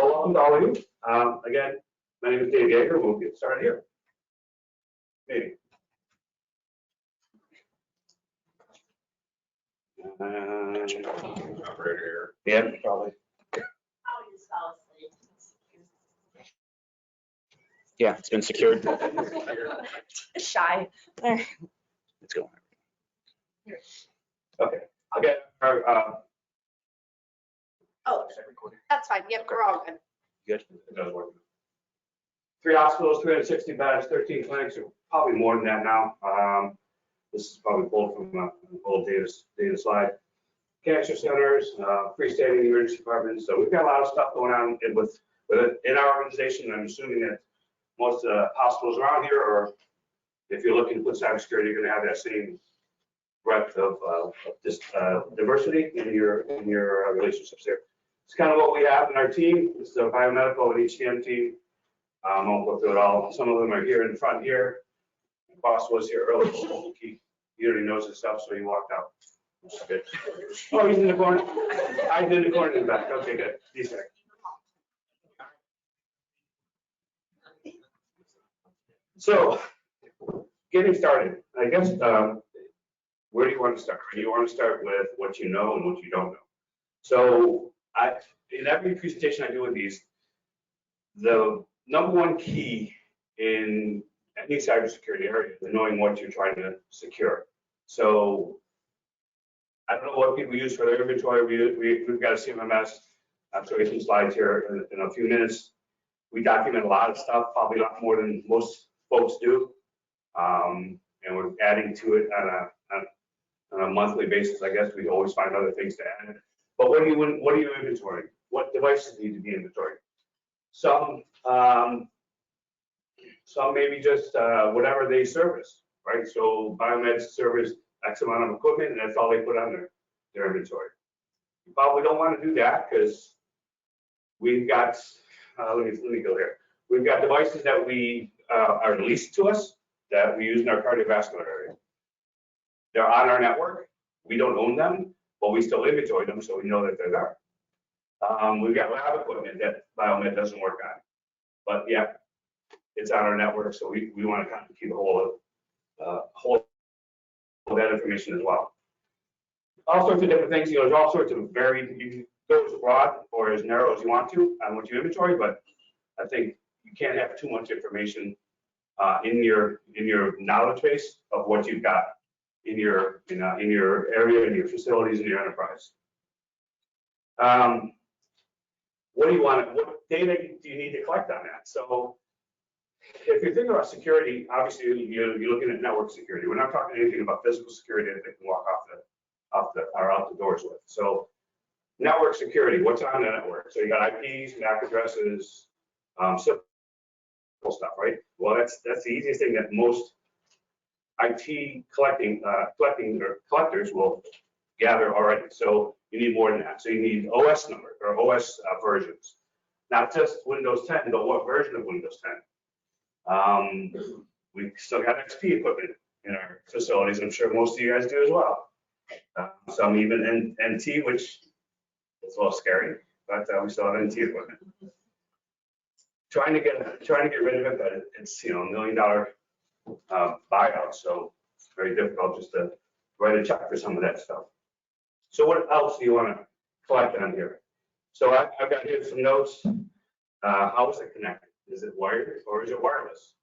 Well, welcome to all of you. Again, my name is Dave Yaeger. We'll get started here. Maybe. Operator here. Yeah, probably. Yeah, it's been secured. Shy. There. Let's go. Okay. Okay. Oh, that's fine. Yep, we're all good. Good. It does work. 3 hospitals, 360 beds, 13 clinics, or probably more than that now. This is probably pulled from an old data slide. Cancer centers, freestanding emergency departments. So we've got a lot of stuff going on with it in our organization. I'm assuming that most hospitals around here, or if you're looking to put cybersecurity, you're going to have that same breadth of this diversity in your relationships there. It's kind of what we have in our team. This is a biomedical and HCM team. I won't go through it all. Some of them are here in the front here. The boss was here earlier. He already knows his stuff, so he walked out. Good. Oh, he's in the corner. I'm in the corner in the back. Okay, good. He's there. So, getting started. I guess, where do you want to start? You want to start with what you know and what you don't know. So, in every presentation I do with these, the number one key in any cybersecurity area is knowing what you're trying to secure. So, I don't know what people use for their inventory. We've got a CMNS. I'll show you some slides here in a few minutes. We document a lot of stuff, probably a lot more than most folks do. And we're adding to it on a monthly basis. I guess we always find other things to add. But what are you inventorying? What devices need to be inventoried? Some maybe just whatever they service, right? So Biomed service X amount of equipment, and that's all they put on their inventory. You probably don't want to do that because we've got, let me go here. We've got devices that we are leased to us that we use in our cardiovascular area. They're on our network. We don't own them, but we still inventory them, so we know that they're there. We've got lab equipment that Biomed doesn't work on, but yeah, it's on our network, so we want to kind of keep a hold of that information as well. All sorts of different things. You know, there's all sorts of you can go as broad or as narrow as you want to on what you inventory, but I think you can't have too much information in your knowledge base of what you've got in your area, in your facilities, in your enterprise. What do you want? What data do you need to collect on that? So, if you're thinking about security, obviously you're looking at network security. We're not talking anything about physical security that they can walk out the doors with. So, network security. What's on the network? So you got IPs, MAC addresses, simple stuff, right? Well, that's the easiest thing that most IT collectors will gather already. So you need more than that. So you need OS number or OS versions, not just Windows 10, but what version of Windows 10. We've still got XP equipment in our facilities. I'm sure most of you guys do as well. Some even NT, which is a little scary, but we still have NT equipment. Trying to get rid of it, but it's $1 million buyout, so it's very difficult just to write a check for some of that stuff. So what else do you want to collect on here? So I've got here some notes. How is it connected? Is it wired or is it wireless?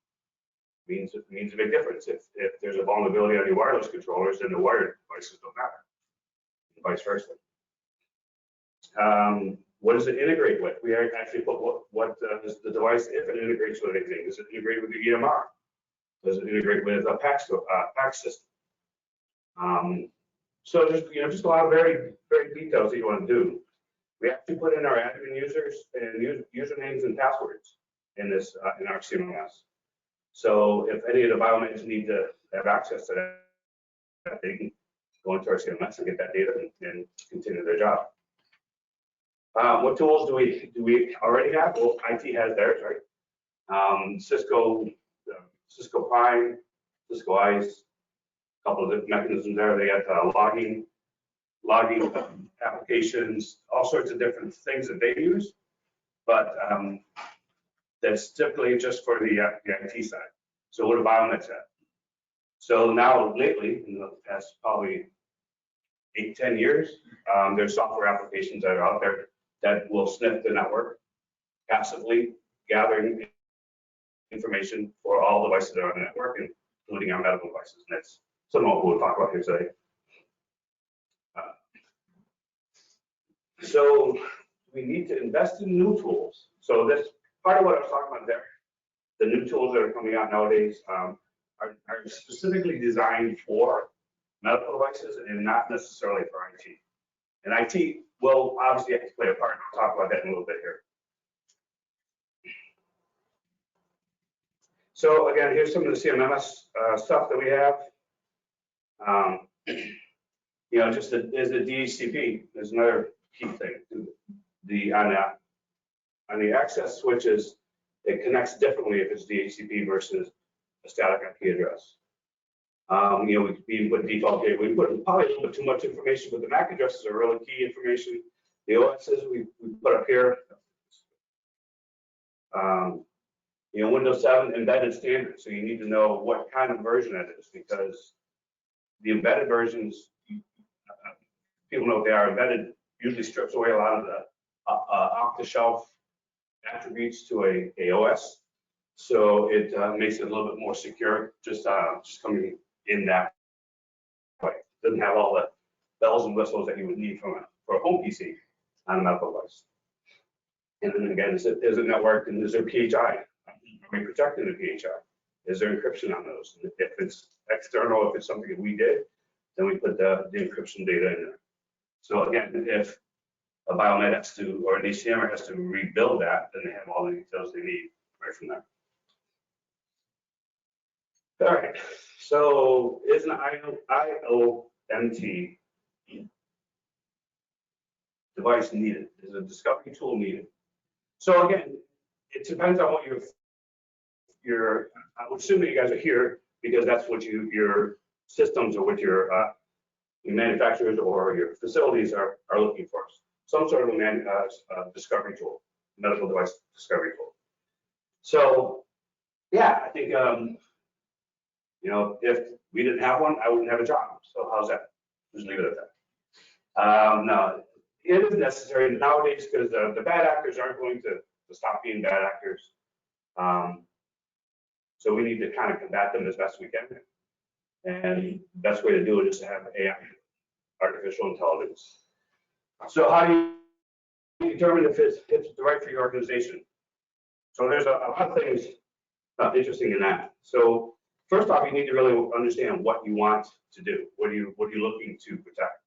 It means a big difference. If there's a vulnerability on your wireless controllers, then the wired devices don't matter, and vice versa. What does it integrate with? We actually put what is the device, if it integrates with anything. Does it integrate with the EMR? Does it integrate with a PACS system? So there's just a lot of very details that you want to do. We have to put in our admin users and usernames and passwords in this in our CMNS. So if any of the biomeds need to have access to that, they can go into our CMNS and get that data and continue their job. What tools do we already have? Well, IT has theirs, right? Cisco Prime, Cisco ICE, a couple of different mechanisms there. They got logging applications, all sorts of different things that they use. but that's typically just for the IT side. So what do Biomed say? So now lately, in the past probably 8-10 years, there's software applications that are out there that will sniff the network, passively gathering information for all devices that are on the network, including our medical devices. And that's some of what we'll talk about here today. So we need to invest in new tools. So that's part of what I was talking about there. The new tools that are coming out nowadays are specifically designed for medical devices and not necessarily for IT. And IT will obviously have to play a part. I'll talk about that in a little bit here. So again, here's some of the CMNS stuff that we have. You know, just there's the DHCP. There's another key thing. On the access switches, it connects differently if it's DHCP versus a static IP address. You know, we put default gateway. We put probably a little bit too much information, but the MAC addresses are really key information. The OSs we put up here. You know, Windows 7 embedded standard. So you need to know what kind of version it is, because the embedded versions, people know what they are. Embedded usually strips away a lot of the off-the-shelf attributes to a OS. So it makes it a little bit more secure, just coming in that way. Doesn't have all the bells and whistles that you would need for a home PC on a medical device. And then again, is it network, and is there PHI? Are we protecting the PHI? Is there encryption on those? And if it's external, if it's something that we did, then we put the encryption data in there. So again, if a Biomed has to, or an HCMer has to rebuild that, then they have all the details they need right from there. All right, so is an IomT device needed? Is a discovery tool needed? So again, it depends on what I would assume that you guys are here because that's what your systems or what your manufacturers or your facilities are looking for. Some sort of discovery tool, medical device discovery tool. So yeah, I think you know, if we didn't have one, I wouldn't have a job. So how's that? Just leave it at that. No, it is necessary nowadays because the bad actors aren't going to stop being bad actors. So we need to kind of combat them as best we can. And the best way to do it is to have AI, artificial intelligence. So how do you determine if it's right for your organization? So there's a lot of things interesting in that. So first off, you need to really understand what you want to do. What are you looking to protect?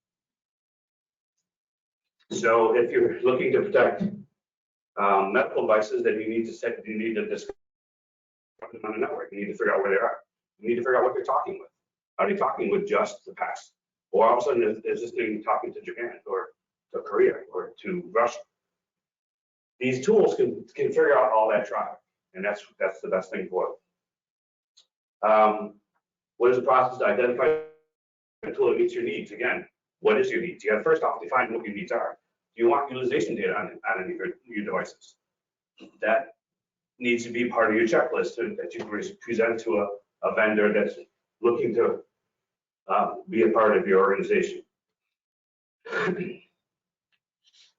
So if you're looking to protect medical devices, then you need to discover them on the network. You need to figure out where they are. You need to figure out what they're talking with. Are they talking with just the past? Or all of a sudden, is this thing talking to Japan or to Korea or to Russia? These tools can figure out all that traffic, and that's the best thing for it. What is the process to identify a tool that meets your needs? Again, what is your needs? You got to first off define what your needs are. Do you want utilization data on any of your devices? That needs to be part of your checklist that you present to a vendor that's looking to be a part of your organization.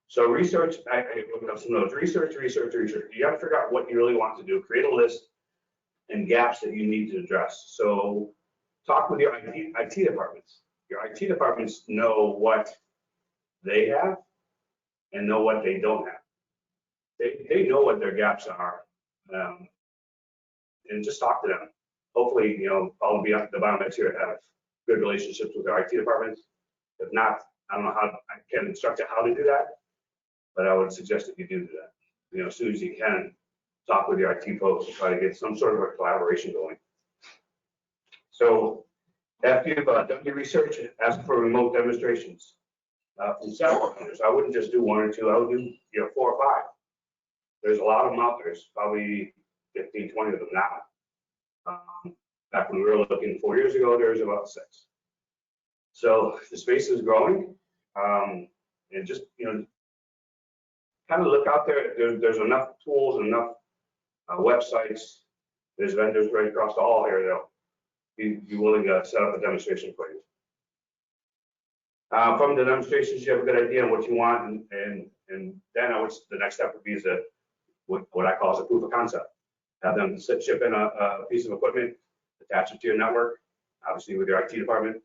So research, I looked up some notes. Research. You got to figure out what you really want to do. Create a list and gaps that you need to address. So talk with your IT departments. Your IT departments know what they have and know what they don't have. They know what their gaps are, and just talk to them. Hopefully, you know, all the Biomeds here have good relationships with their IT departments. If not, I don't know how I can instruct you how to do that, but I would suggest that you do that. You know, as soon as you can, talk with your IT folks and try to get some sort of a collaboration going. So after you've done your research, ask for remote demonstrations from several vendors. I wouldn't just do one or two. I would do 4 or 5. There's a lot of them out there. There's probably 15, 20 of them now. Back when we were looking 4 years ago, there was about 6. So the space is growing, and just kind of look out there. There's enough tools, enough websites. There's vendors right across the hall here that'll be willing to set up a demonstration for you. From the demonstrations, you have a good idea on what you want, and then the next step would be is what I call as a proof of concept. Have them ship in a piece of equipment, attach it to your network, obviously with your IT department,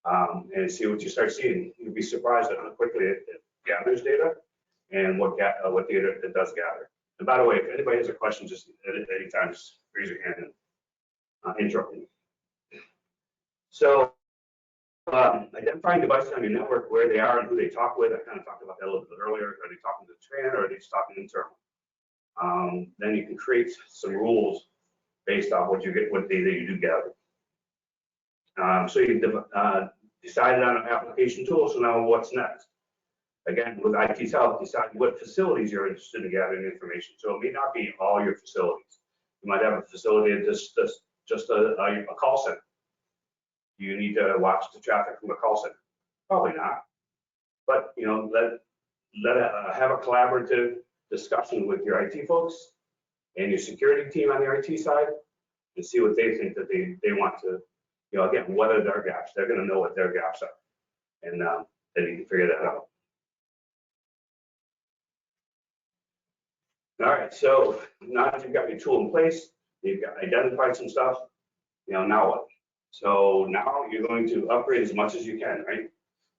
and see what you start seeing. You'll be surprised at how quickly it gathers data and what data it does gather. And by the way, if anybody has a question, just at any time, just raise your hand and interrupt me. So identifying devices on your network, where they are and who they talk with. I kind of talked about that a little bit earlier. Are they talking to the TRAN or are they just talking internal? Then you can create some rules based on what data you do gather. So you decided on an application tool. So now what's next? Again, with IT's help, decide what facilities you're interested in gathering information. So it may not be all your facilities. You might have a facility that's just a call center. You need to watch the traffic from a call center. Probably not. But have a collaborative discussion with your IT folks and your security team on the IT side and see what they think that they want to, again, what are their gaps? They're going to know what their gaps are, and then you can figure that out. All right, so now that you've got your tool in place, you've got identified some stuff, now what? So now you're going to upgrade as much as you can, right?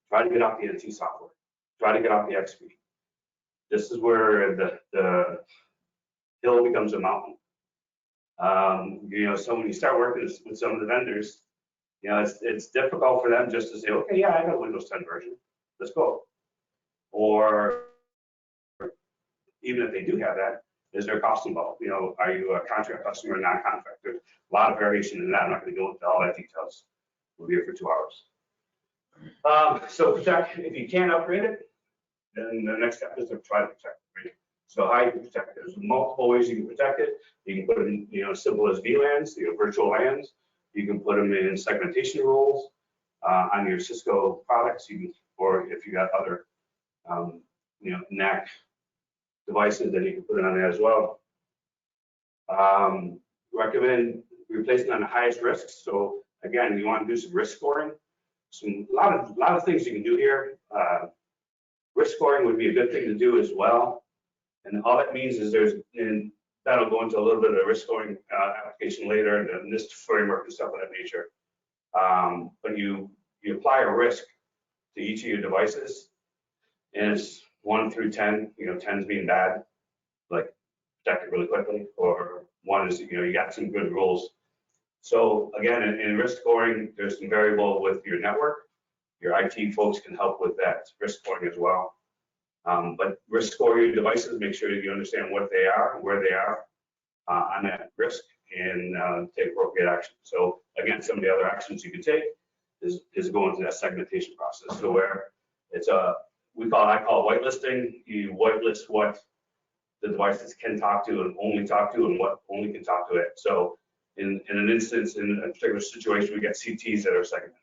Try to get off the IoT software. Try to get off the XP. This is where the hill becomes a mountain. So when you start working with some of the vendors, it's difficult for them just to say, okay, yeah, I got a Windows 10 version. Let's go. Or even if they do have that, is there cost involved? Are you a contract customer or non-contract? There's a lot of variation in that. I'm not going to go into all that details. We'll be here for 2 hours. So protect, if you can't upgrade it, then the next step is to try to protect it. Right? So how you protect it? There's multiple ways you can protect it. You can put it in, as simple as VLANs, virtual LANs. You can put them in segmentation rules on your Cisco products. Or if you got other, NAC devices, then you can put it on there as well. Recommend replacing on the highest risks. So again, you want to do some risk scoring. A lot of things you can do here. Risk scoring would be a good thing to do as well. And all that means is and that'll go into a little bit of risk scoring application later, and NIST framework and stuff of that nature. But you apply a risk to each of your devices, and it's 1 through 10. 10's being bad, like protect it really quickly, or 1 is you got some good rules. So again, in risk scoring, there's some variable with your network. Your IT folks can help with that risk scoring as well. But risk score your devices, make sure that you understand what they are, where they are on that risk, and take appropriate action. So again, some of the other actions you can take is go into that segmentation process. So where it's I call it whitelisting. You whitelist what the devices can talk to and only talk to, and what only can talk to it. So in an instance, in a particular situation, we get CTs that are segmented.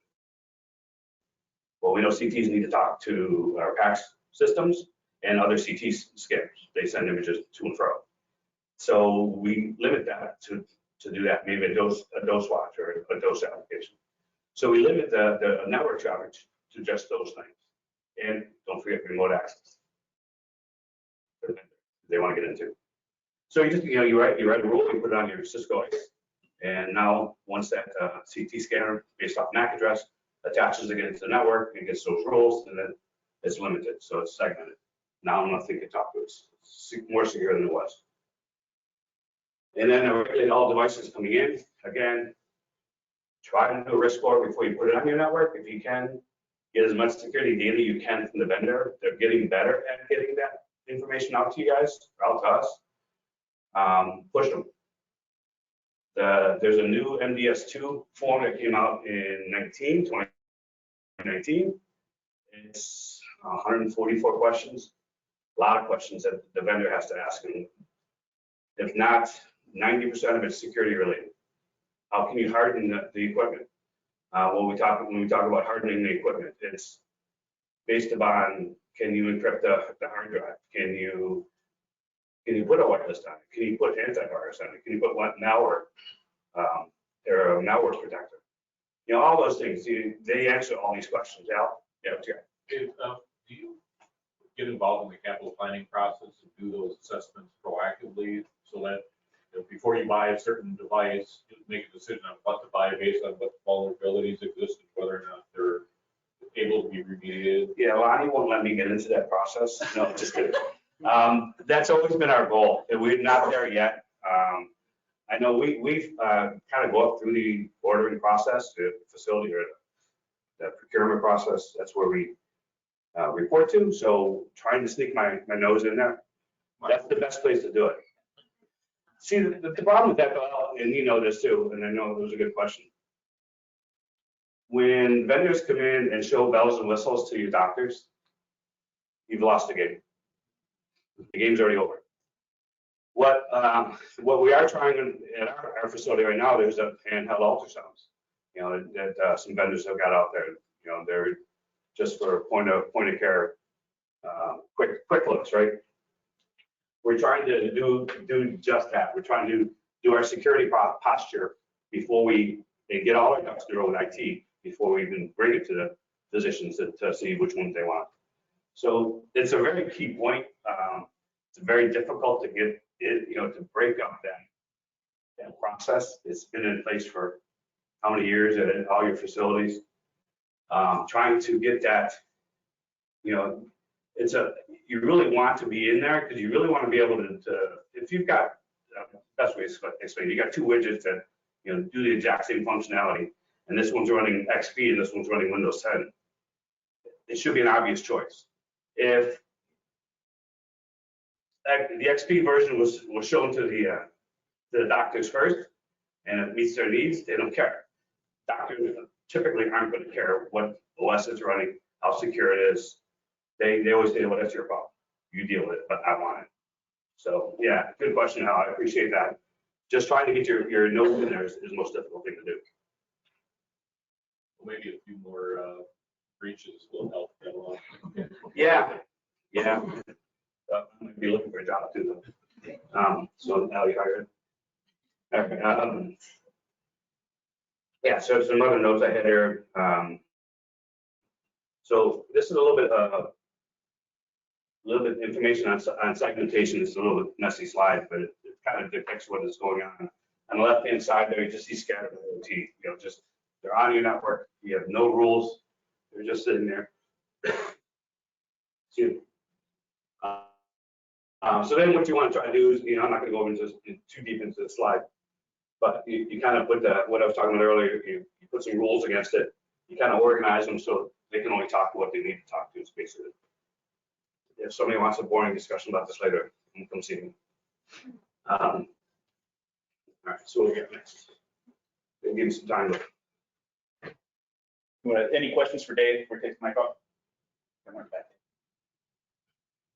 Well, we know CTs need to talk to our PACS systems and other CT scanners. They send images to and fro. So we limit that to do that, maybe a dose watch or a dose application. So we limit the network traffic to just those things. And don't forget remote access. They want to get into. So you just, you write a rule, you put it on your Cisco ICE. And now once that CT scanner based off MAC address attaches again to the network and gets those rules, and then it's limited, so it's segmented. Now nothing can talk to it. It's more secure than it was. And then regulate all devices coming in. Again, try to do a risk score before you put it on your network. If you can, get as much security data you can from the vendor. They're getting better at getting that information out to you guys, or out to us. Push them. There's a new MDS2 form that came out in 2019. It's 144 questions, a lot of questions that the vendor has to ask. And if not, 90% of it's security related. How can you harden the equipment? When we talk about hardening the equipment, it's based upon Can you encrypt the hard drive? Can you put a whitelist on it? Can you put antivirus on it? Can you put what malware, or a malware protector? You know, all those things. They answer all these questions. Al? Yeah, Jack. Do you get involved in the capital planning process and do those assessments proactively so that before you buy a certain device, you make a decision on what to buy based on what vulnerabilities exist and whether or not they're able to be remediated? Yeah, Lonnie won't let me get into that process. No, just kidding. That's always been our goal, and we're not there yet. I know we've kind of go up through the ordering process, the facility or the procurement process. That's where we report to. So trying to sneak my nose in there, that's the best place to do it. See, the problem with that, though, and you know this too, and I know it was a good question. When vendors come in and show bells and whistles to your doctors, you've lost the game. The game's already over. What we are trying at our facility right now, there's a handheld ultrasounds, you know, that some vendors have got out there. You know, they're just for point of care, quick looks, right? We're trying to do just that. We're trying to do our security posture before we get all our ducks in a row with IT before we even bring it to the physicians to see which ones they want. So it's a very key point. It's very difficult to get it, you know, to break up that process. It's been in place for how many years at all your facilities? Trying to get that, you know, you really want to be in there because you really want to be able to if you've got, best way to explain, you got two widgets that, you know, do the exact same functionality, and this one's running XP and this one's running Windows 10. It should be an obvious choice. If the XP version was shown to the doctors first and it meets their needs, they don't care. Doctors typically aren't going to care what OS is running, how secure it is. They always say, well, that's your problem. You deal with it, but I want it. So yeah, good question, Hal. I appreciate that. Just trying to get your nose in there is the most difficult thing to do. Maybe a few more breaches will help that along. Yeah. I might be looking for a job too, though. So now you hired. Okay. Yeah, so some other notes I had here. So this is a little bit information on segmentation. It's a little bit messy slide, but it kind of depicts what is going on. On the left-hand side there, you just see scattered IoT. You know, just they're on your network. You have no rules. They're just sitting there. Excuse me. So then what you want to try to do is, you know, I'm not going to go into too deep into the slide, but you kind of put what I was talking about earlier, you put some rules against it. You kind of organize them so they can only talk to what they need to talk to, basically. If somebody wants a boring discussion about this later, come see me. All right, so we'll get next. We'll give you some time. Any questions for Dave? We're taking my call.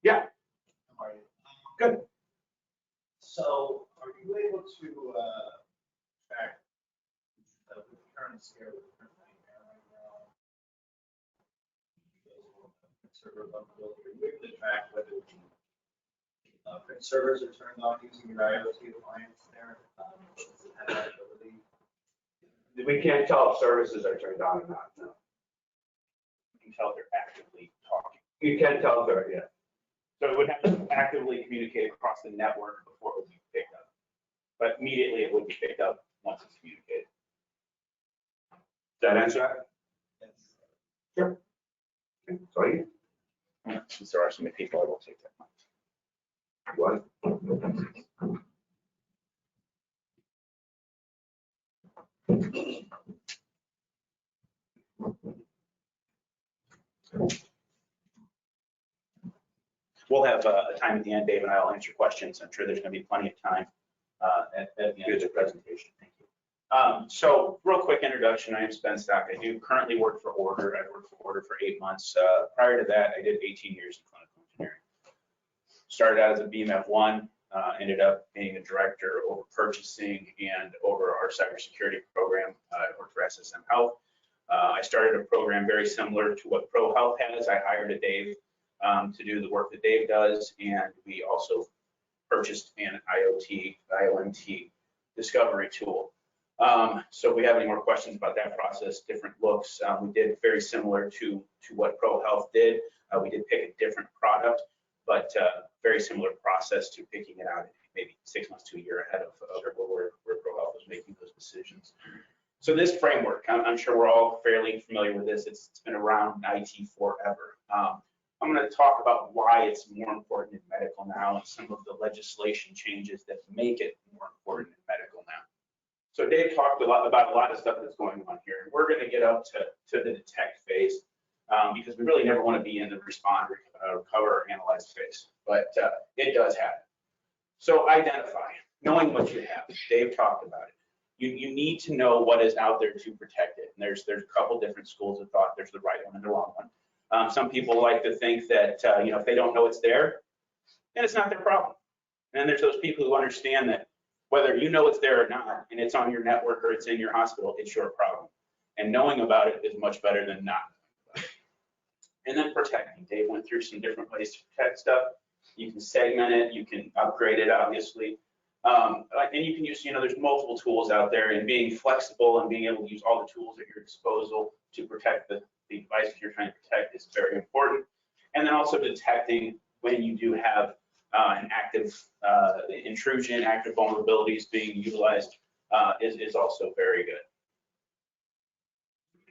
Yeah. How are you? Good. So are you able to track the current scale of the current right now? Server vulnerability, are you able to track whether the print servers are turned on using your IoT appliance there? Does it have that ability? We can't tell if services are turned on or not, no. You can tell they're actively talking. You can't tell if they're, yeah. So it would have to actively communicate across the network before it would be picked up. But immediately it would be picked up once it's communicated. Does that answer that? Yes. Sure. Okay, sorry. Since there are so many people, I will take that. What? We'll have a time at the end, Dave and I will answer questions. I'm sure there's going to be plenty of time at the end of the presentation. Thank you. So real quick introduction, I am Spen Stock. I do currently work for Ordr. I worked for Ordr for 8 months. Prior to that, I did 18 years in clinical engineering. Started out as a BMF1, ended up being a director over purchasing and over our cybersecurity program. I worked for SSM Health. I started a program very similar to what ProHealth has. I hired a Dave to do the work that Dave does, and we also purchased an IomT discovery tool. So if we have any more questions about that process, different looks, we did very similar to what ProHealth did. We did pick a different product, but very similar process to picking it out maybe 6 months to a year ahead of where ProHealth was making those decisions. So this framework, I'm sure we're all fairly familiar with this. It's been around IT forever. I'm going to talk about why it's more important in medical now and some of the legislation changes that make it more important in medical now. So Dave talked about a lot of stuff that's going on here. We're going to get up to the detect phase because we really never want to be in the respond, recover, or analyze phase, but it does happen. So identify, knowing what you have. Dave talked about it. You need to know what is out there to protect it. And there's a couple different schools of thought. There's the right one and the wrong one. Some people like to think that if they don't know it's there, then it's not their problem. And then there's those people who understand that whether you know it's there or not, and it's on your network or it's in your hospital, it's your problem. And knowing about it is much better than not. And then protecting. Dave went through some different ways to protect stuff. You can segment it, you can upgrade it, obviously. And you can use, there's multiple tools out there, and being flexible and being able to use all the tools at your disposal to protect the devices you're trying to protect is very important. And then also detecting when you do have an active intrusion, active vulnerabilities being utilized is also very good.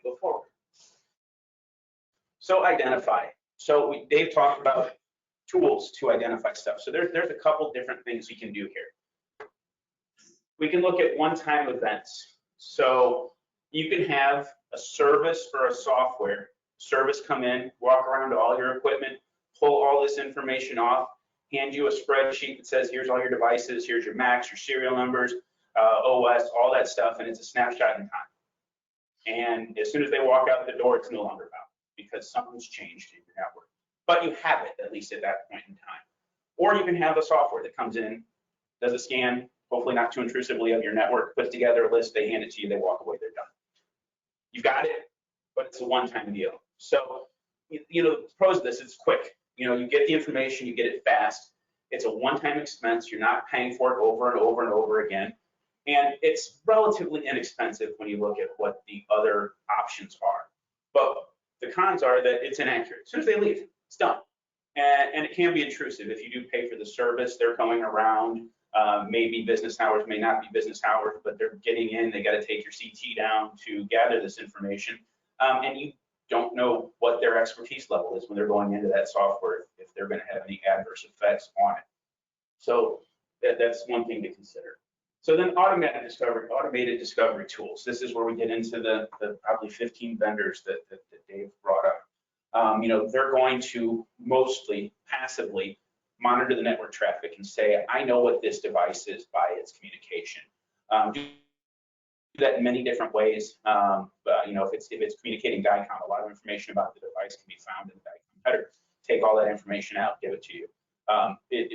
Go forward. So identify. So Dave talked about tools to identify stuff. So there's a couple different things we can do here. We can look at one-time events. So you can have a service or a software service come in, walk around to all your equipment, pull all this information off, hand you a spreadsheet that says, here's all your devices, here's your Macs, your serial numbers, OS, all that stuff, and it's a snapshot in time. And as soon as they walk out the door, it's no longer valid because something's changed in your network. But you have it, at least at that point in time. Or you can have the software that comes in, does a scan, hopefully not too intrusively, of your network, puts together a list, they hand it to you, they walk away, they're done. You've got it, but it's a one-time deal. So, the pros of this, it's quick. You get the information, you get it fast. It's a one-time expense. You're not paying for it over and over and over again. And it's relatively inexpensive when you look at what the other options are. But the cons are that it's inaccurate. As soon as they leave, it's done. And it can be intrusive. If you do pay for the service, they're going around. Maybe business hours, may not be business hours, but they're getting in. They got to take your CT down to gather this information. And you don't know what their expertise level is when they're going into that software, if they're going to have any adverse effects on it. So that's one thing to consider. So then automated discovery tools. This is where we get into the probably 15 vendors that Dave brought up. They're going to mostly passively monitor the network traffic and say, I know what this device is by its communication. Do that in many different ways. If it's communicating DICOM, a lot of information about the device can be found in the DICOM header. Take all that information out, give it to you.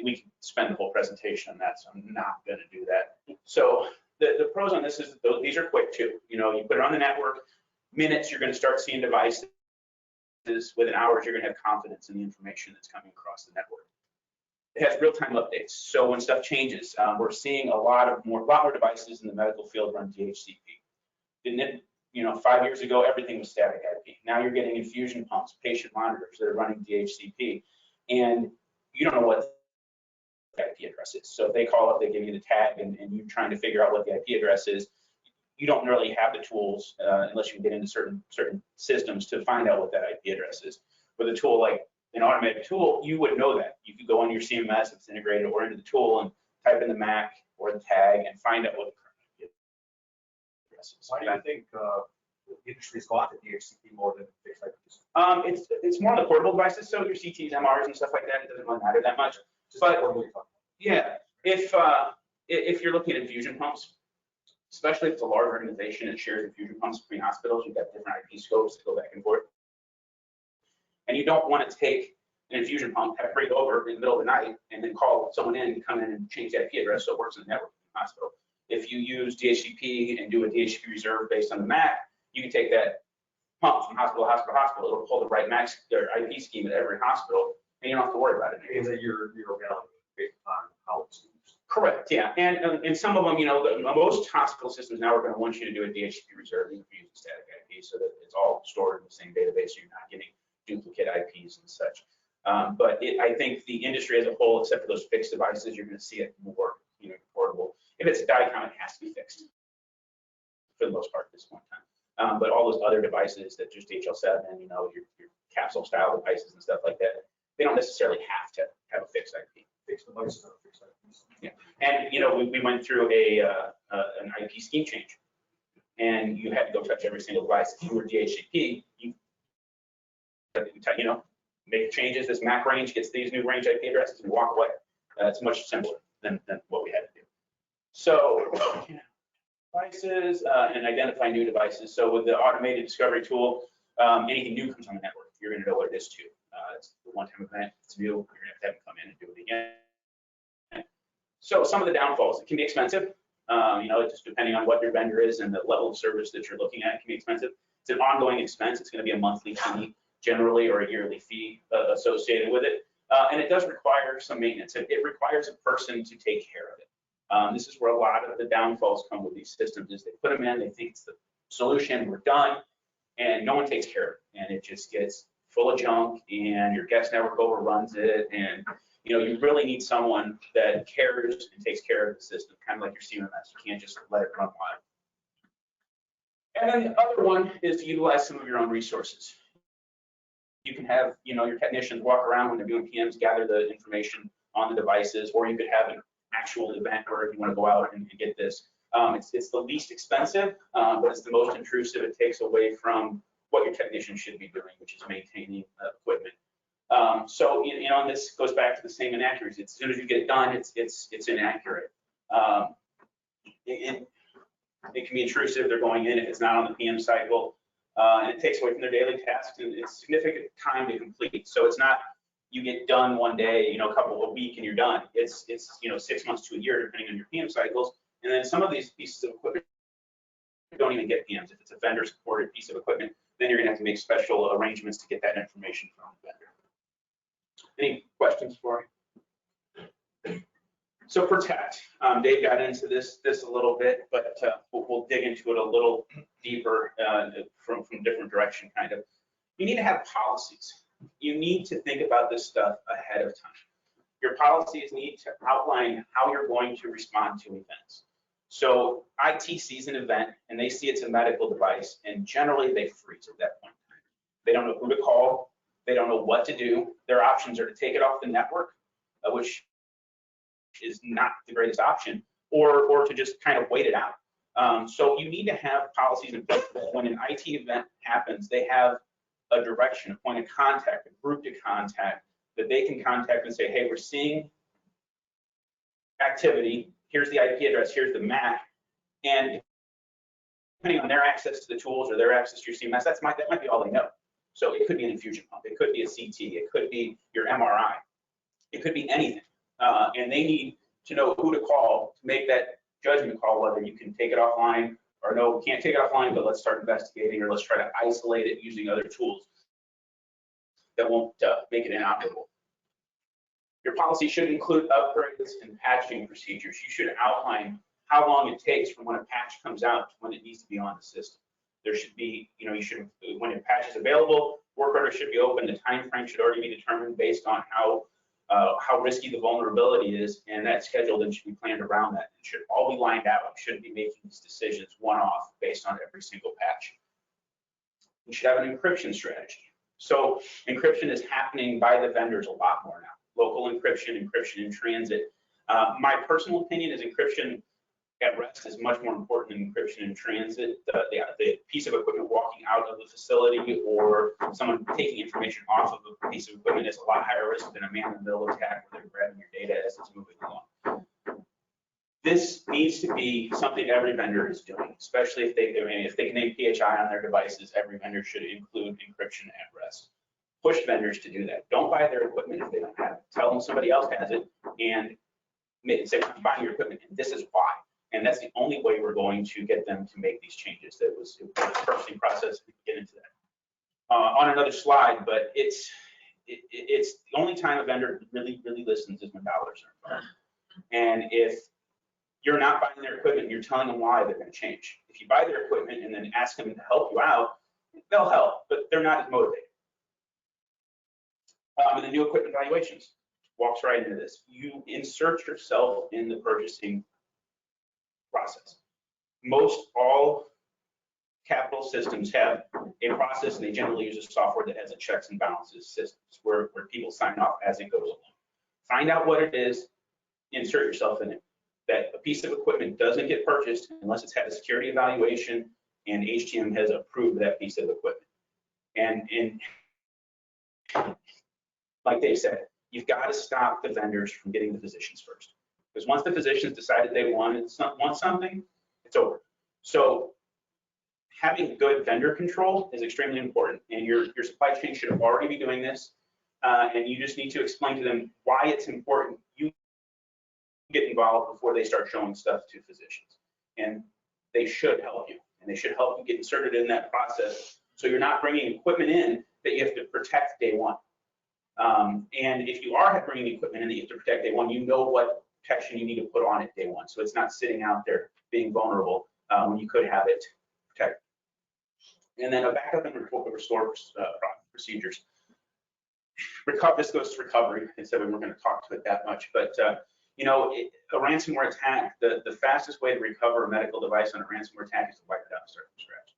We can spend the whole presentation on that, so I'm not going to do that. So the pros on this is that these are quick too. You put it on the network, minutes you're going to start seeing devices. Within hours, you're going to have confidence in the information that's coming across the network. It has real-time updates. So when stuff changes, we're seeing a lot more devices in the medical field run DHCP. Didn't it? 5 years ago, everything was static IP. Now you're getting infusion pumps, patient monitors that are running DHCP, and you don't know what the IP address is. So if they call up, they give you the tag, and you're trying to figure out what the IP address is. You don't really have the tools unless you get into certain systems to find out what that IP address is. With a tool like an automated tool, you would know that. You could go into your CMNS, if it's integrated, or into the tool and type in the MAC or the tag and find out what the current IP address is. Why do you think the industry's gone to DHCP more than fixed IPs? It's more on the portable devices, so your CTs, MRs, and stuff like that, it doesn't really matter that much. But yeah, if you're looking at infusion pumps, especially if it's a large organization that shares infusion pumps between hospitals, you've got different IP scopes that go back and forth. And you don't want to take an infusion pump, have it break over in the middle of the night, and then call someone in to come in and change the IP address so it works in the network in the hospital. If you use DHCP and do a DHCP reserve based on the MAC, you can take that pump from hospital to hospital to hospital. It'll pull the right MAC or IP scheme at every hospital and you don't have to worry about it. Is that you're evaluating based on how it's used? Correct, yeah, and some of them, most hospital systems now are going to want you to do a DHCP reserve if you use static IP, so that it's all stored in the same database, so you're not getting duplicate IPs and such. But I think the industry as a whole, except for those fixed devices, you're going to see it more, portable. If it's a DICOM, it has to be fixed for the most part at this point in time. But all those other devices that just HL7, your capsule style devices and stuff like that, they don't necessarily have to have a fixed IP. Fixed devices or fixed IPs? Yeah, and we went through an IP scheme change, and you had to go touch every single device. If you were DHCP, you make changes. This MAC range gets these new range IP addresses and walk away. It's much simpler than what we had to do. So devices and identify new devices. So with the automated discovery tool, anything new comes on the network, you're going to know what it is too. It's a one-time event. It's new. You're going to have them come in and do it again. So some of the downfalls, it can be expensive. Just depending on what your vendor is and the level of service that you're looking at, it can be expensive. It's an ongoing expense. It's going to be a monthly fee generally, or a yearly fee associated with it. And it does require some maintenance. It requires a person to take care of it. This is where a lot of the downfalls come with these systems, is they put them in, they think it's the solution, we're done, and no one takes care of it. And it just gets full of junk, and your guest network overruns it. And you really need someone that cares and takes care of the system, kind of like your CMNS. You can't just let it run wild. And then the other one is to utilize some of your own resources. You can have, your technicians walk around when they're doing PMs, gather the information on the devices, or you could have an actual event where if you want to go out and get this. It's the least expensive, but it's the most intrusive. It takes away from what your technician should be doing, which is maintaining equipment. So, and this goes back to the same inaccuracy. As soon as you get it done, it's inaccurate. It can be intrusive. They're going in if it's not on the PM cycle. And it takes away from their daily tasks, and it's significant time to complete. So it's not you get done one day, a week, and you're done. It's 6 months to a year, depending on your PM cycles. And then some of these pieces of equipment don't even get PMs. If it's a vendor supported piece of equipment, then you're gonna have to make special arrangements to get that information from the vendor. Any questions for me? So protect, Dave got into this a little bit, but we'll dig into it a little deeper from different direction, kind of. You need to have policies. You need to think about this stuff ahead of time. Your policies need to outline how you're going to respond to events. So IT sees an event and they see it's a medical device, and generally they freeze at that point in time. They don't know who to call. They don't know what to do. Their options are to take it off the network, which is not the greatest option, or to just kind of wait it out. So you need to have policies in place that when an IT event happens, they have a direction, a point of contact, a group to contact that they can contact and say, hey, we're seeing activity. Here's the IP address, here's the MAC. And depending on their access to the tools or their access to your CMS, that might be all they know. So it could be an infusion pump, it could be a CT, it could be your MRI, it could be anything. And they need to know who to call to make that judgment call, whether you can take it offline or no, we can't take it offline, but let's start investigating, or let's try to isolate it using other tools that won't make it inoperable. Your policy should include upgrades and patching procedures. You should outline how long it takes from when a patch comes out to when it needs to be on the system. There should be, when a patch is available, work order should be open. The time frame should already be determined based on how risky the vulnerability is, and that schedule then should be planned around that. It should all be lined out. You shouldn't be making these decisions one-off based on every single patch. You should have an encryption strategy. So encryption is happening by the vendors a lot more now. Local encryption, encryption in transit. My personal opinion is encryption at rest is much more important than encryption in transit. The piece of equipment walking out of the facility or someone taking information off of a piece of equipment is a lot higher risk than a man-in-the-middle attack where they're grabbing your data as it's moving along. This needs to be something every vendor is doing, especially if they can name PHI on their devices. Every vendor should include encryption at rest. Push vendors to do that. Don't buy their equipment if they don't have it. Tell them somebody else has it and say, I'm buying your equipment and this is why. And that's the only way we're going to get them to make these changes. It was a purchasing process. We can get into that on another slide, but it's the only time a vendor really listens is when dollars are involved. And if you're not buying their equipment and you're telling them why, they're going to change. If you buy their equipment and then ask them to help you out, they'll help, but they're not as motivated. And the new equipment valuations walks right into this. You insert yourself in the purchasing process. Most all capital systems have a process, and they generally use a software that has a checks and balances systems where people sign off as it goes along. Find out what it is, insert yourself in it. That a piece of equipment doesn't get purchased unless it's had a security evaluation and HTM has approved that piece of equipment. And like Dave said, you've got to stop the vendors from getting the physicians first. Because once the physicians decided they want something, it's over. So having good vendor control is extremely important, and your supply chain should already be doing this, and you just need to explain to them why it's important you get involved before they start showing stuff to physicians. And they should help you, and they should help you get inserted in that process, so you're not bringing equipment in that you have to protect day one. And if you are bringing equipment in that you have to protect day one, you know what protection you need to put on it day one, so it's not sitting out there being vulnerable when you could have it protected. And then a backup and restore procedures. This goes to recovery. I said we weren't going to talk to it that much, but you know, a ransomware attack, the fastest way to recover a medical device on a ransomware attack is to wipe it out and start from scratch.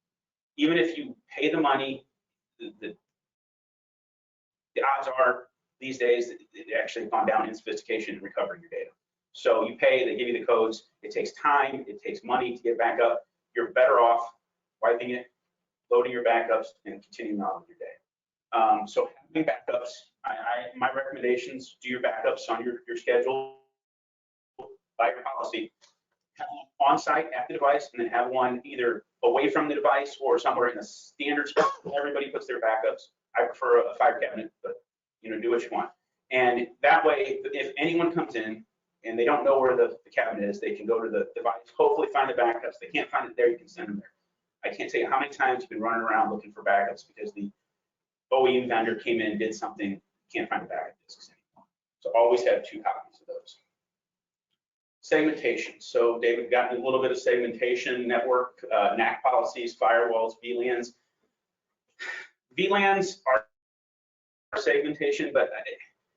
Even if you pay the money, the odds are these days it actually gone down in sophistication in recovering your data. So you pay, they give you the codes. It takes time, it takes money to get back up. You're better off wiping it, loading your backups, and continuing on with your day. So having backups, my recommendations: do your backups on your schedule by your policy. Have one on site at the device, and then have one either away from the device or somewhere in a standard spot where everybody puts their backups. I prefer a fire cabinet, but you know, do what you want. And that way, if anyone comes in and they don't know where the cabinet is, they can go to the device, hopefully find the backups. They can't find it there, you can send them there. I can't tell you how many times you've been running around looking for backups because the OEM vendor came in, did something, can't find the backup disks anymore. So always have 2 copies of those. Segmentation. So David got a little bit of segmentation, network, NAC policies, firewalls, VLANs. VLANs are segmentation, but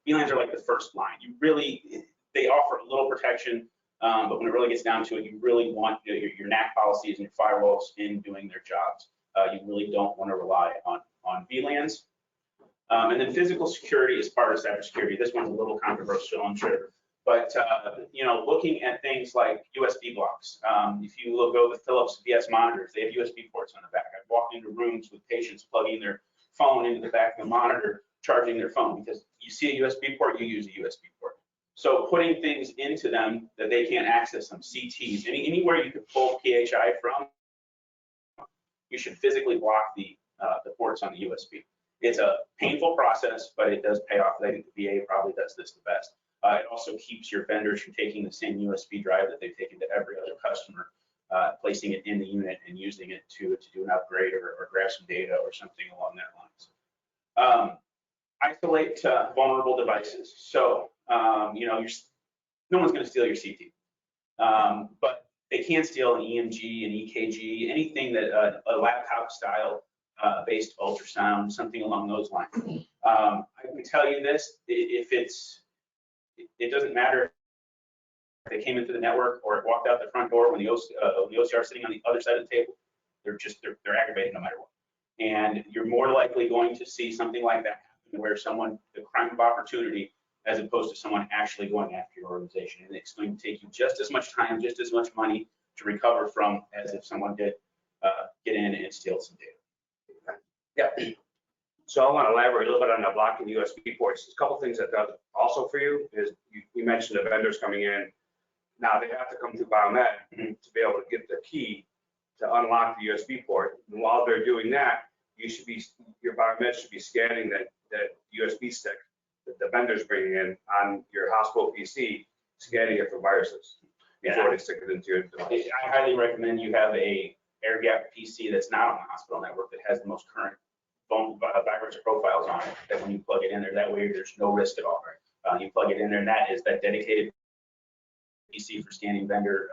VLANs are like the first line. They offer a little protection, but when it really gets down to it, you really want your NAC policies and your firewalls in doing their jobs. You really don't want to rely on VLANs. And then physical security is part of cybersecurity. This one's a little controversial, I'm sure. But you know, looking at things like USB blocks. If you go with Philips VS monitors, they have USB ports on the back. I've walked into rooms with patients plugging their phone into the back of the monitor, charging their phone, because you see a USB port, you use a USB port. So putting things into them that they can't access them, CTs, anywhere you could pull PHI from, you should physically block the ports on the USB. It's a painful process, but it does pay off. I think the VA probably does this the best. It also keeps your vendors from taking the same USB drive that they've taken to every other customer, placing it in the unit and using it to do an upgrade or grab some data or something along that lines. Isolate vulnerable devices. So, you know, no one's going to steal your CT, but they can steal an EMG, an EKG, anything that a laptop style based ultrasound, something along those lines. I can tell you this: it doesn't matter if they came into the network or it walked out the front door when the OCR is sitting on the other side of the table. They're aggravated no matter what. And you're more likely going to see something like that happen, where the crime of opportunity, as opposed to someone actually going after your organization. And it's going to take you just as much time, just as much money to recover from as if someone did get in and steal some data. Yeah. So I want to elaborate a little bit on the blocking USB ports. A couple things that does also for you is you mentioned the vendors coming in. Now they have to come through Biomed to be able to get the key to unlock the USB port. And while they're doing that, your Biomed should be scanning that USB stick that the vendor's bringing in on your hospital PC, scanning it for viruses before they stick it into your device. I highly recommend you have a air-gapped PC that's not on the hospital network, that has the most current virus profiles on it, that when you plug it in there, that way there's no risk at all. You plug it in there, and that is that dedicated PC for scanning vendor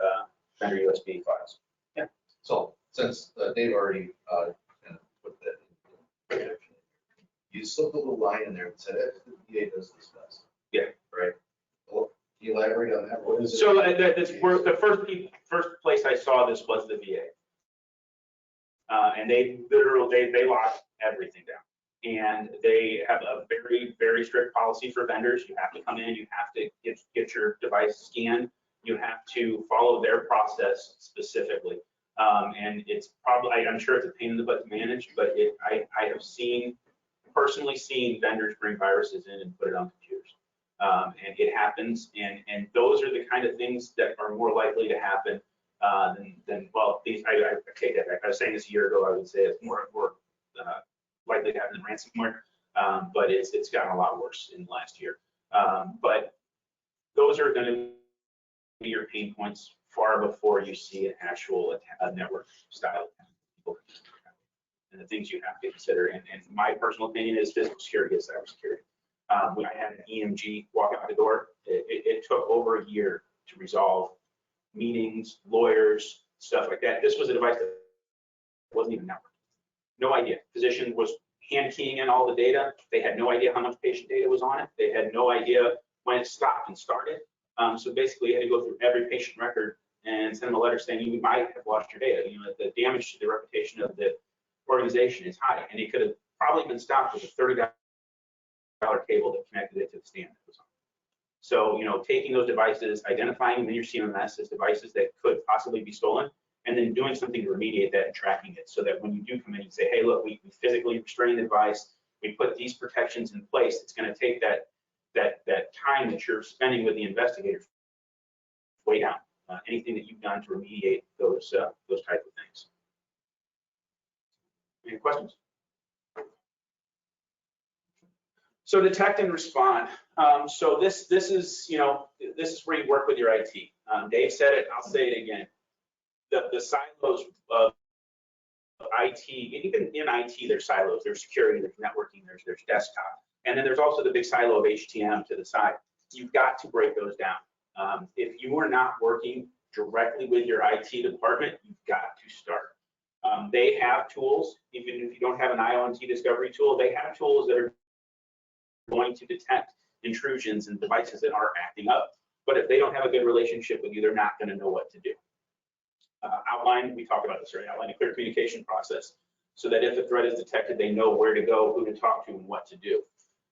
USB files. Yeah. So since Dave already kind of put that in, you slipped a little line in there and said, if the VA does this best. Yeah. Right. Well, can you elaborate on that? What is it? So that's where the first place I saw this was the VA. And they literally, they locked everything down. And they have a very, very strict policy for vendors. You have to come in, you have to get your device scanned. You have to follow their process specifically. And it's probably, I'm sure it's a pain in the butt to manage, but I have personally seen vendors bring viruses in and put it on computers. And it happens, and those are the kind of things that are more likely to happen than well, these, I take that back. I was saying this a year ago, I would say it's more likely to happen than ransomware, but it's gotten a lot worse in the last year. But those are going to be your pain points far before you see an actual network style attack. And the things you have to consider, and my personal opinion is physical security is cybersecurity. When I had an EMG walk out the door, it took over a year to resolve meetings, lawyers, stuff like that. This was a device that wasn't even networked. No idea. Physician was hand keying in all the data. They had no idea how much patient data was on it. They had no idea when it stopped and started. So basically, you had to go through every patient record and send them a letter saying you might have lost your data. You know, the damage to the reputation of the organization is high, and it could have probably been stopped with a $30 cable that connected it to the stand that was on. So, you know, taking those devices, identifying them in your CMNS as devices that could possibly be stolen, and then doing something to remediate that and tracking it so that when you do come in and say, hey, look, we physically restrain the device, we put these protections in place, it's going to take that time that you're spending with the investigator way down. Anything that you've done to remediate those type of things. Any questions? So detect and respond. So this is, you know, this is where you work with your IT. Dave said it, I'll say it again. The silos of IT, even in IT, there's silos. There's security, there's networking, there's desktop, and then there's also the big silo of HTM to the side. You've got to break those down. If you are not working directly with your IT department, you've got to start. They have tools, even if you don't have an IomT discovery tool, they have tools that are going to detect intrusions and devices that are acting up. But if they don't have a good relationship with you, they're not going to know what to do. Outline, we talked about this already, outline a clear communication process so that if a threat is detected, they know where to go, who to talk to, and what to do.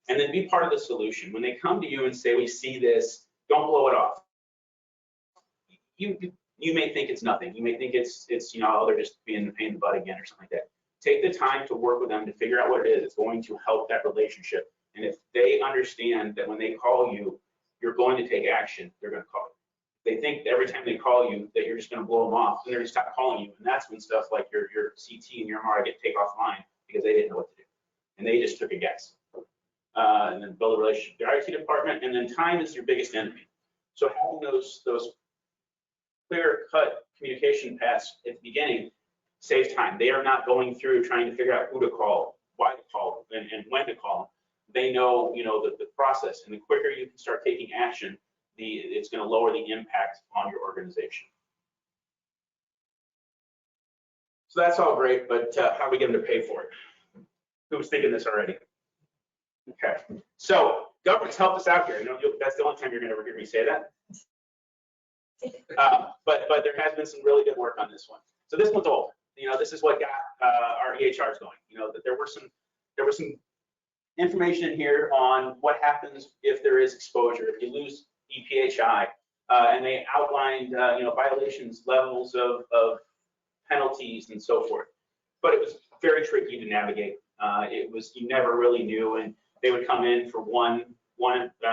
And then be part of the solution. When they come to you and say, we see this, don't blow it off. You may think it's nothing. You may think it's you know, oh, they're just being a pain in the butt again or something like that. Take the time to work with them to figure out what it is. It's going to help that relationship. And if they understand that when they call you, you're going to take action, they're going to call you. They think that every time they call you that you're just going to blow them off, and they're going to stop calling you. And that's when stuff like your CT and your MRI get taken offline because they didn't know what to do. And they just took a guess. And then build a relationship with their IT department. And then time is your biggest enemy. So having those clear-cut communication paths at the beginning saves time. They are not going through trying to figure out who to call, why to call, and when to call them. They know, you know, the process, and the quicker you can start taking action, it's going to lower the impact on your organization. So that's all great, but how are we going to pay for it? Who was thinking this already? Okay, so government's helped us out here. You know, that's the only time you're going to ever hear me say that. But there has been some really good work on this one. So this one's old. You know, this is what got our EHRs going. You know, that there was some information in here on what happens if there is exposure, if you lose EPHI, and they outlined you know, violations, levels of penalties, and so forth. But it was very tricky to navigate. It was, you never really knew, and they would come in for one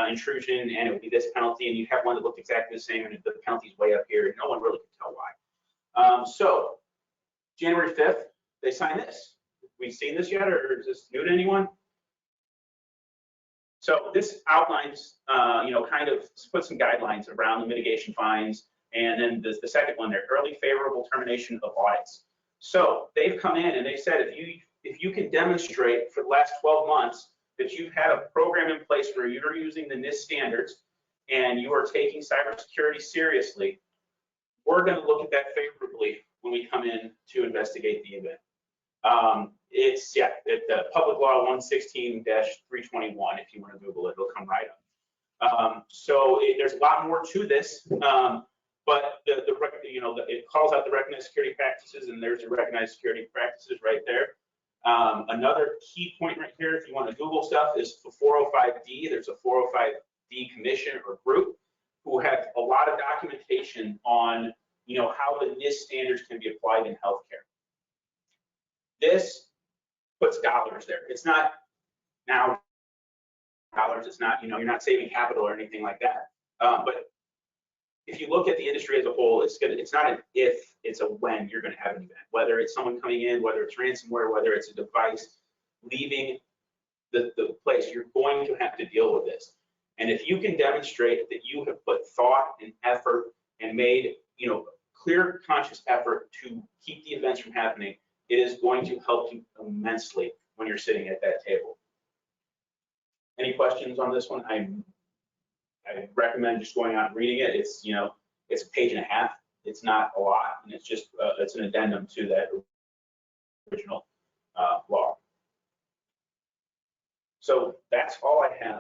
intrusion, and it would be this penalty, and you have one that looked exactly the same, and the penalty's way up here, and no one really could tell why. So January 5th, they signed this. We've seen this yet, or is this new to anyone? So this outlines, you know, kind of put some guidelines around the mitigation fines, and then the second one there, early favorable termination of audits. So they've come in and they said, if you if you can demonstrate for the last 12 months that you've had a program in place where you're using the NIST standards and you are taking cybersecurity seriously, we're going to look at that favorably when we come in to investigate the event. It's Public Law 116-321. If you want to Google it, it'll come right up. There's a lot more to this, but it calls out the recognized security practices, and there's the recognized security practices right there. Another key point right here, if you want to Google stuff, is the 405D. There's a 405D commission or group who have a lot of documentation on how the NIST standards can be applied in healthcare. This puts dollars there. It's not now dollars. It's not, you're not saving capital or anything like that. But if you look at the industry as a whole, it's not an if, it's a when you're going to have an event. Whether it's someone coming in, whether it's ransomware, whether it's a device leaving the place, you're going to have to deal with this. And if you can demonstrate that you have put thought and effort and made clear, conscious effort to keep the events from happening, it is going to help you immensely when you're sitting at that table. Any questions on this one? I recommend just going out and reading it. It's it's a page and a half. It's not a lot, and it's just it's an addendum to that original law. So that's all I have.